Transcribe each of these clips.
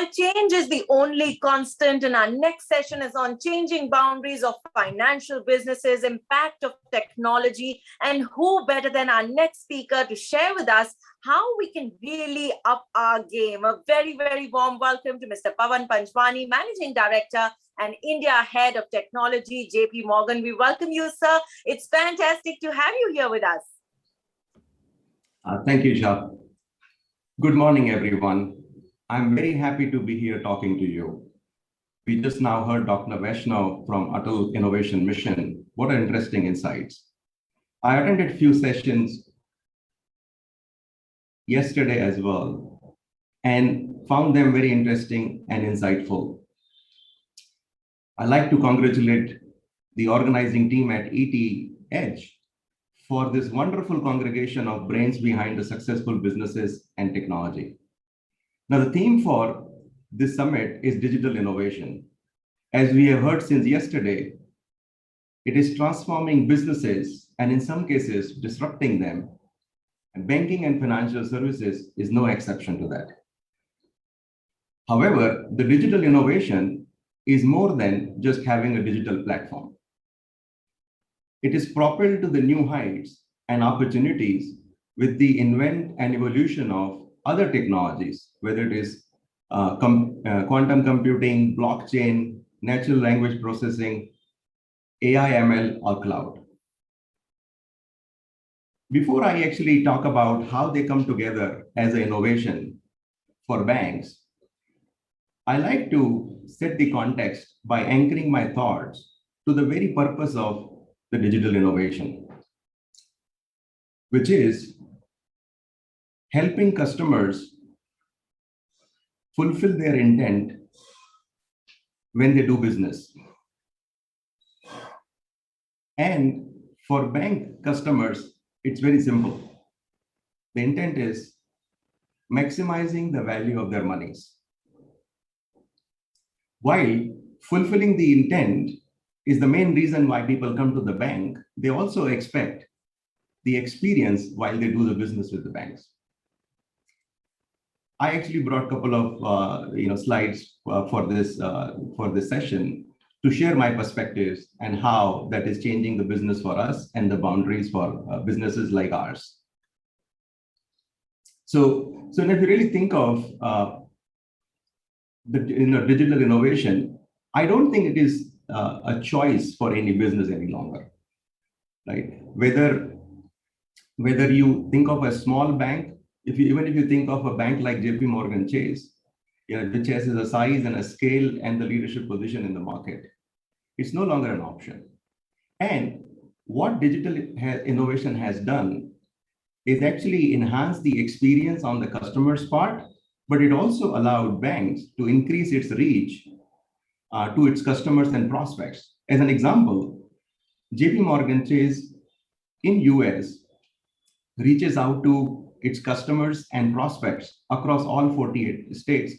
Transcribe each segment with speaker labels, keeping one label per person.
Speaker 1: While change is the only constant, and our next session is on changing boundaries of financial businesses, impact of technology, and who better than our next speaker to share with us how we can really up our game. A very, very warm welcome to Mr. Pawan Panjwani, Managing Director and India Head of Technology, JP Morgan. We welcome you, sir. It's fantastic to have you here with us.
Speaker 2: Thank you, Shah. Good morning, everyone. I'm very happy to be here talking to you. We just now heard Dr. Vaishnav from Atal Innovation Mission. What an interesting insights. I attended a few sessions yesterday as well and found them very interesting and insightful. I'd like to congratulate the organizing team at ET Edge for this wonderful congregation of brains behind the successful businesses and technology. Now, the theme for this summit is digital innovation. As we have heard since yesterday, it is transforming businesses and in some cases disrupting them. And banking and financial services is no exception to that. However, the digital innovation is more than just having a digital platform. It is propelled to the new heights and opportunities with the invent and evolution of other technologies, whether it is quantum computing, blockchain, natural language processing, AI, ML, or cloud. Before I actually talk about how they come together as an innovation for banks, I like to set the context by anchoring my thoughts to the very purpose of the digital innovation, which is helping customers fulfill their intent when they do business. And for bank customers, it's very simple. The intent is maximizing the value of their monies. While fulfilling the intent is the main reason why people come to the bank, they also expect the experience while they do the business with the banks. I actually brought a couple of slides for this session to share my perspectives and how that is changing the business for us and the boundaries for businesses like ours. So if you really think of the digital innovation, I don't think it is a choice for any business any longer, right? Whether you think of a small bank, even if you think of a bank like JP Morgan Chase, which has a size and a scale and the leadership position in the market, it's no longer an option. And what digital innovation has done is actually enhance the experience on the customer's part, but it also allowed banks to increase its reach to its customers and prospects. As an example, JP Morgan Chase in US reaches out to its customers and prospects across all 48 states.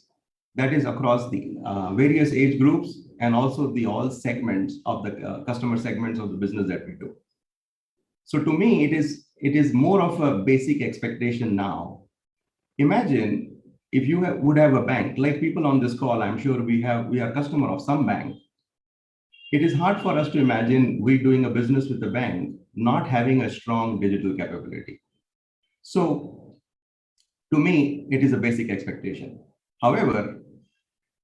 Speaker 2: That is across the various age groups and also the all segments of the customer segments of the business that we do. So to me, it is more of a basic expectation now. Imagine if you would have a bank, like people on this call, I'm sure we are customer of some bank. It is hard for us to imagine we doing a business with a bank not having a strong digital capability. So to me, it is a basic expectation. However,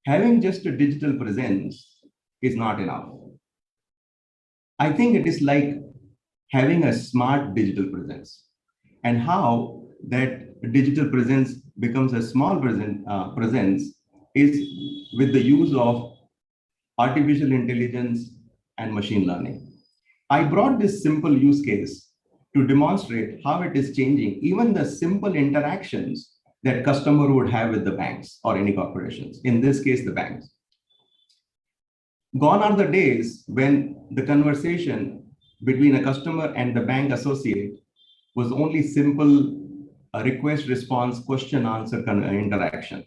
Speaker 2: having just a digital presence is not enough. I think it is like having a smart digital presence, and how that digital presence becomes a small presence is with the use of artificial intelligence and machine learning. I brought this simple use case to demonstrate how it is changing even the simple interactions that customer would have with the banks or any corporations, in this case, the banks. Gone are the days when the conversation between a customer and the bank associate was only simple request, response, question, answer interaction.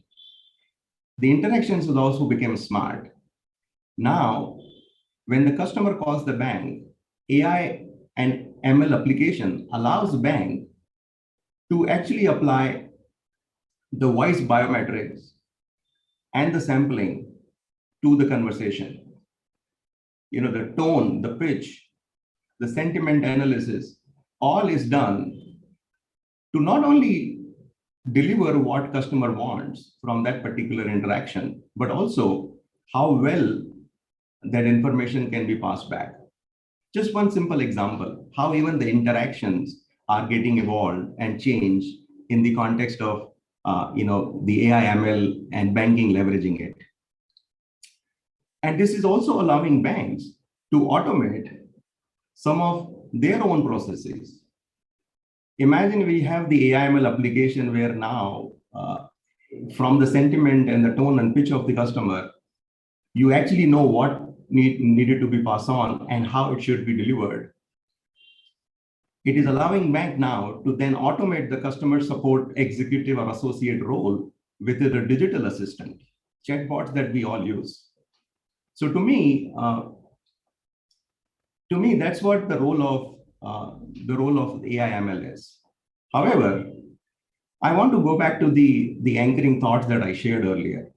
Speaker 2: The interactions also became smart. Now, when the customer calls the bank, AI and ML application allows bank to actually apply the voice biometrics and the sampling to the conversation. The tone, the pitch, the sentiment analysis, all is done to not only deliver what customer wants from that particular interaction, but also how well that information can be passed back. Just one simple example, how even the interactions are getting evolved and changed in the context of the AI ML and banking leveraging it. And this is also allowing banks to automate some of their own processes. Imagine we have the AI ML application where now, from the sentiment and the tone and pitch of the customer, you actually know what needed to be passed on and how it should be delivered. It is allowing bank now to then automate the customer support executive or associate role with a digital assistant, chatbots that we all use. So to me, that's what the role of AI ML is. However, I want to go back to the anchoring thoughts that I shared earlier,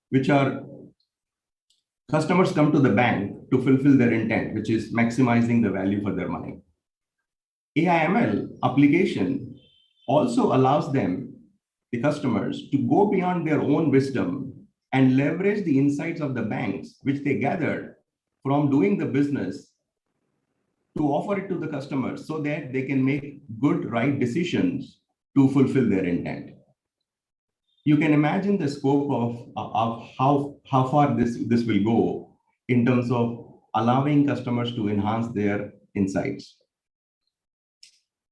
Speaker 2: which are customers come to the bank to fulfill their intent, which is maximizing the value for their money. AI ML application also allows them, the customers, to go beyond their own wisdom and leverage the insights of the banks, which they gathered from doing the business, to offer it to the customers so that they can make good, right decisions to fulfill their intent. You can imagine the scope of how far this will go in terms of allowing customers to enhance their insights.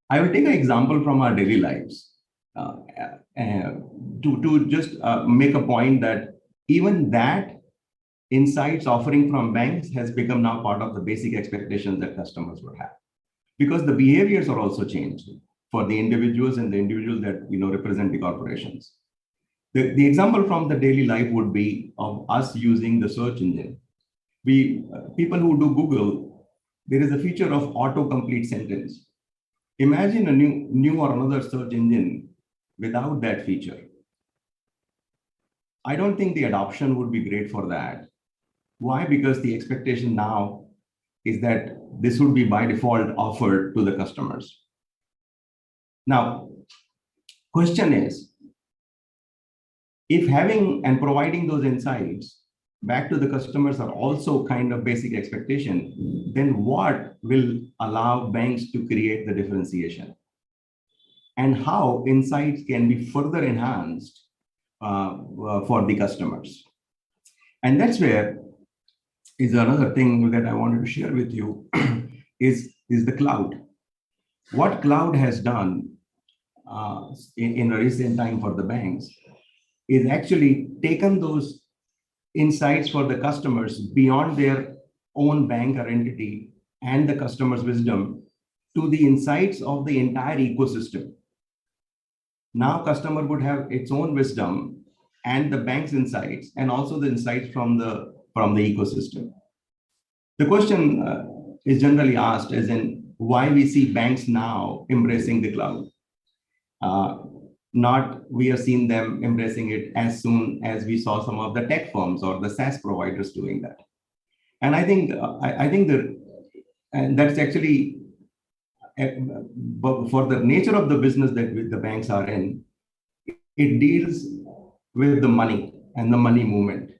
Speaker 2: I will take an example from our daily lives to just make a point that even that insights offering from banks has become now part of the basic expectations that customers would have, because the behaviors are also changed for the individuals and the individuals that represent the corporations. The example from the daily life would be of us using the search engine. People who do Google, there is a feature of autocomplete sentence. Imagine a new or another search engine without that feature. I don't think the adoption would be great for that. Why? Because the expectation now is that this would be by default offered to the customers. Now, question is, if having and providing those insights back to the customers are also kind of basic expectation, then what will allow banks to create the differentiation? And how insights can be further enhanced for the customers? And that's where is another thing that I wanted to share with you is the cloud. What cloud has done in a recent time for the banks is actually taken those insights for the customers beyond their own bank or entity and the customer's wisdom to the insights of the entire ecosystem. Now customer would have its own wisdom and the bank's insights and also the insights from the ecosystem. The question is generally asked as in why we see banks now embracing the cloud. Not we have seen them embracing it as soon as we saw some of the tech firms or the SaaS providers doing that. And I think that's actually but for the nature of the business that the banks are in, it deals with the money and the money movement.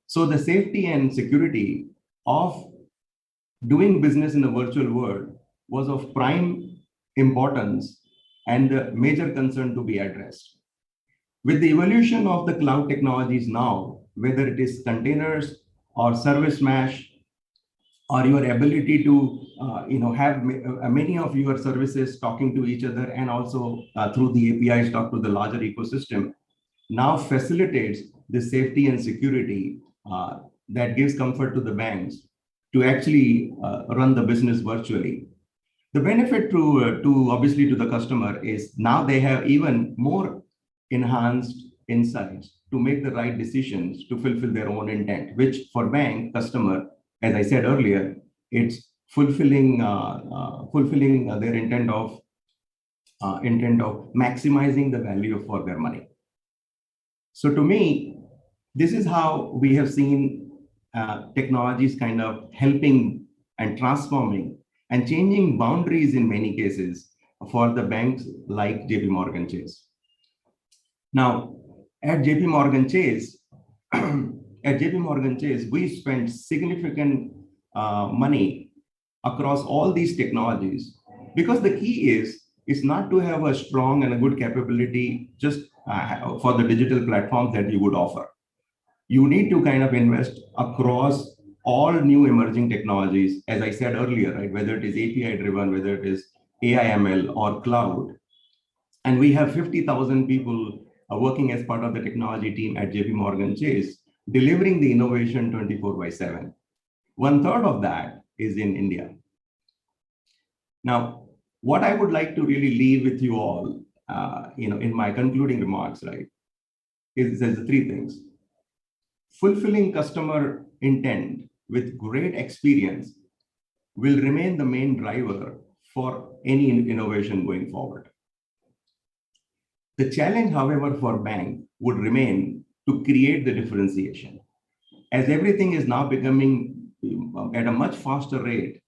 Speaker 2: So the safety and security of doing business in a virtual world was of prime importance and a major concern to be addressed. With the evolution of the cloud technologies now, whether it is containers or service mesh, or your ability to have many of your services talking to each other and also through the APIs talk to the larger ecosystem, now facilitates the safety and security that gives comfort to the banks to actually run the business virtually. The benefit to obviously to the customer is now they have even more enhanced insights to make the right decisions to fulfill their own intent, which for bank customer, as I said earlier, it's fulfilling their intent of maximizing the value for their money. So to me, this is how we have seen technologies kind of helping and transforming and changing boundaries in many cases for the banks like JP Morgan Chase. Now, at JP Morgan Chase, we spent significant money across all these technologies, because the key is not to have a strong and a good capability just for the digital platforms that you would offer. You need to kind of invest across all new emerging technologies, as I said earlier, right? Whether it is API driven, whether it is AI, ML, or cloud. And we have 50,000 people working as part of the technology team at JP Morgan Chase, delivering the innovation 24/7. 1/3 of that is in India. Now, what I would like to really leave with you all, in my concluding remarks, right, is there's three things. Fulfilling customer intent with great experience will remain the main driver for any innovation going forward. The challenge, however, for bank would remain to create the differentiation. As everything is now becoming at a much faster rate,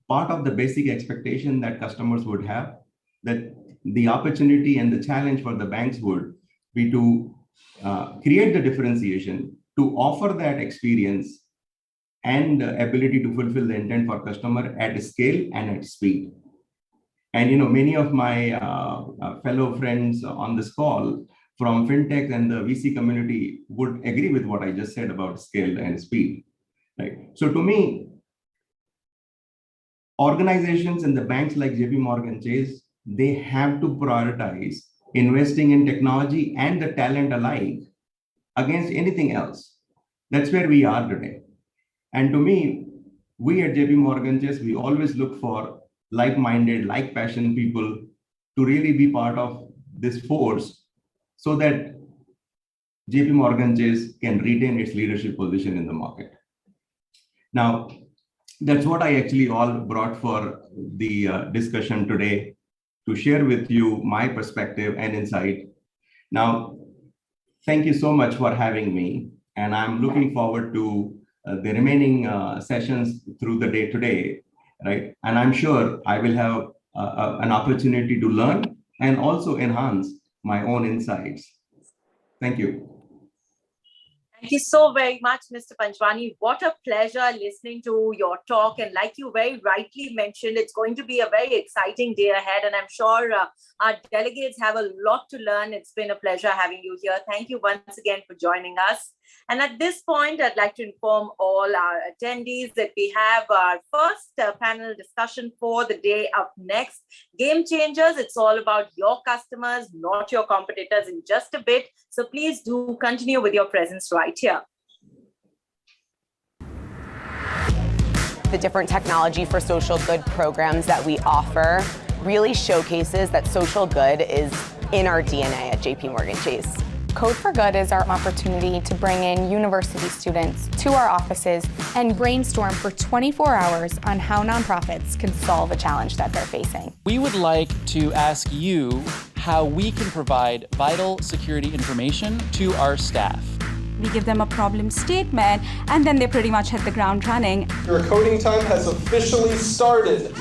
Speaker 2: part of the basic expectation that customers would have, that the opportunity and the challenge for the banks would be to create the differentiation, to offer that experience and the ability to fulfill the intent for customer at scale and at speed. And many of my fellow friends on this call from fintech and the VC community would agree with what I just said about scale and speed. Right. So to me, organizations and the banks like JP Morgan Chase, they have to prioritize investing in technology and the talent alike against anything else. That's where we are today. And to me, we at JP Morgan Chase, we always look for like-minded, like-passion people to really be part of this force so that JP Morgan Chase can retain its leadership position in the market. Now, that's what I actually all brought for the discussion today, to share with you my perspective and insight. Now, thank you so much for having me. And I'm looking forward to the remaining sessions through the day today, right? And I'm sure I will have an opportunity to learn and also enhance my own insights. Thank you.
Speaker 1: Thank you so very much, Mr. Panjwani. What a pleasure listening to your talk. And like you very rightly mentioned, it's going to be a very exciting day ahead. And I'm sure our delegates have a lot to learn. It's been a pleasure having you here. Thank you once again for joining us. And at this point, I'd like to inform all our attendees that we have our first panel discussion for the day up next. Game Changers, it's all about your customers, not your competitors, in just a bit. So please do continue with your presence right here.
Speaker 3: The different technology for social good programs that we offer really showcases that social good is in our DNA at JP Morgan Chase.
Speaker 4: Code for Good is our opportunity to bring in university students to our offices and brainstorm for 24 hours on how nonprofits can solve a challenge that they're facing.
Speaker 5: We would like to ask you how we can provide vital security information to our staff.
Speaker 6: We give them a problem statement, and then they pretty much hit the ground running.
Speaker 7: Your coding time has officially started.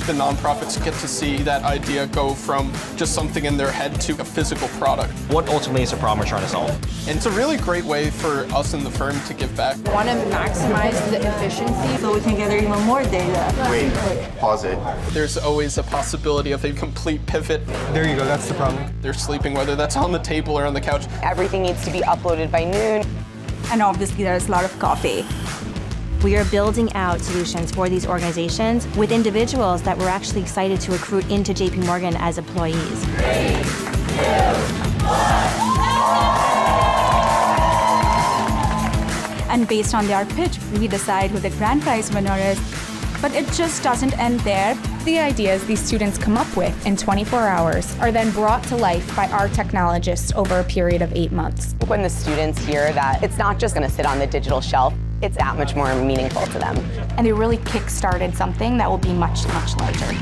Speaker 7: The nonprofits get to see that idea go from just something in their head to a physical product.
Speaker 8: What ultimately is the problem we're trying to solve?
Speaker 7: And it's a really great way for us in the firm to give back.
Speaker 9: We want to maximize the efficiency so we can gather even more data.
Speaker 10: Wait, pause it.
Speaker 7: There's always a possibility of a complete pivot.
Speaker 10: There you go, that's the problem.
Speaker 7: They're sleeping, whether that's on the table or on the couch.
Speaker 3: Everything needs to be uploaded by noon.
Speaker 6: And obviously there's a lot of coffee.
Speaker 11: We are building out solutions for these organizations with individuals that we're actually excited to recruit into JP Morgan as employees. 3, 2, 1.
Speaker 6: And based on their pitch, we decide who the grand prize winner is. But it just doesn't end there.
Speaker 4: The ideas these students come up with in 24 hours are then brought to life by our technologists over a period of 8 months.
Speaker 3: When the students hear that it's not just going to sit on the digital shelf, it's that much more meaningful to them.
Speaker 4: And they really kick-started something that will be much, much larger.